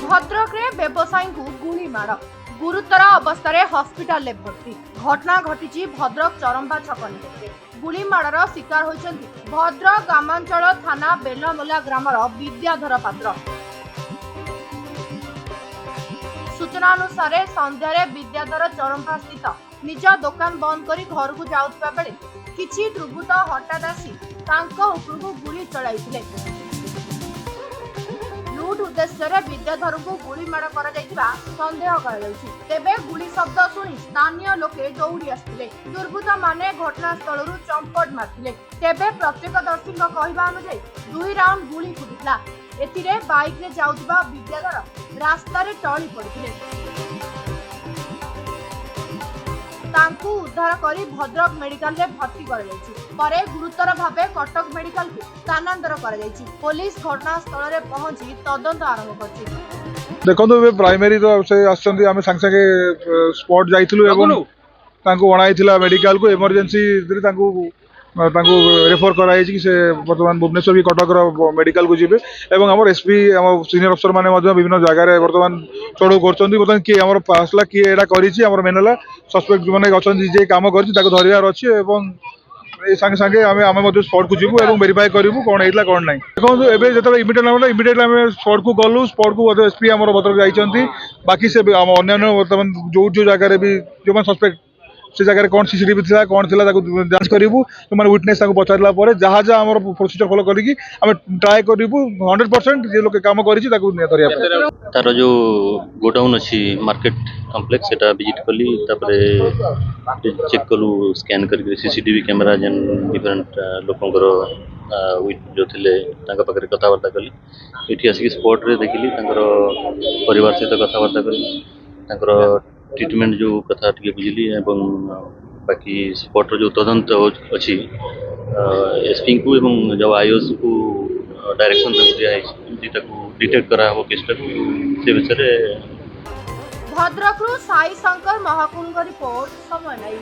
भद्रक रे व्यवसायी को गुली माड़ गुरुतर अवस्था हॉस्पिटल भर्ती घटना घटी भद्रक चरंबा छक निकटरे गुली माड़र शिकार होइछन्ति भद्रक ग्रामांचल थाना बेलमोला ग्रामर विद्याधर पात्र। सूचना अनुसार संध्यारे विद्याधर चरंबा स्थित निज दुकान बंद करी घर को जाउतबा बेले किछि दुर्बृत्त हठात आसी तांको उपरकू गुली चलाइथिले। लुट उद्देश्य विद्याधर को गुली माड़ कर सन्देह तेबे गुली शब्द शुणी स्थानीय लोके दौड़ी आसते दुर्बृत्त माने घटनास्थल चंपट मारते तेबे प्रत्यक्षदर्शी कहवा अनुसार 2 राउंड गुली फुटिला। एथिरे बाइक रे जाउतबा विद्याधर रास्ता रे टळी पड़िथिले। तांकू उद्धार करी भद्रक मेडिकल रे भर्ती कराଯାଇଛି परे गुरुतर भावे कटक मेडिकल को स्थानांतर कराଯାଇଛି। पुलिस घटनास्थल रे पहुंची तदंत आरंभ करछि। देखो प्राइमरी तो से आछंती आमे संग संगे स्पॉट जाइथिलु एवं तांकू अणाइथिला मेडिकल को इमरजेंसी रे तांकू रेफर कराई कि से वर्तमान भुवनेश्वर भी कटक मेडिकल को जीवे एवं हमर एसपी हम सीनियर अफसर माने विभिन्न जगह रे वर्तमान चढ़ऊ करछंती वर्तमान कि हमर पासला कि एडा करिछि हमर मेनला सस्पेक्ट माने अछंती जे काम करछि ताको धरियार अछि एवं संगे संगे आमे स्पॉट को जीवु एवं वेरीफाई करिवु कोन हेतला कोन नै। देखो एबे जतबे इमिडिएटली आमे स्पॉट को गलु स्पॉट को एसपी हमर भद्रक जाइछंती बाकी से अन्य वर्तमान जो जगह रे भी जो सस्पेक्ट से जगह कौन सीसीटीवी था कौन थिला ताको जांच करिवु माने विटनेस ताको पचारला परे जहा जहा हमर प्रोसीजर फॉलो करिकि हम ट्राई करिवु 100% जे लोक काम करिछि ताको धरिया परे। तार जो गोडाउन अछि मार्केट कॉम्प्लेक्स सेटा विजिट कली तापरे चेक कलु स्कैन करके सीसीटीवी कैमरा जन डिफरेंट लोकंकर जो थिले तांका पाखरे कथा वार्ता कली एठी आसी स्पॉट रे देखिली तांकर परिवार सहित कथा वार्ता कली तांकर ट्रीटमेंट जो कथा टिके बुझिली एवं बाकी स्पॉट जो तदंत अच्छी एसपी को एवं जब आईओएस को डायरेक्शन दिया डिटेक्ट करा हो केस से विषय भद्रक साई शंकर महाकुंग रिपोर्ट समय नहीं।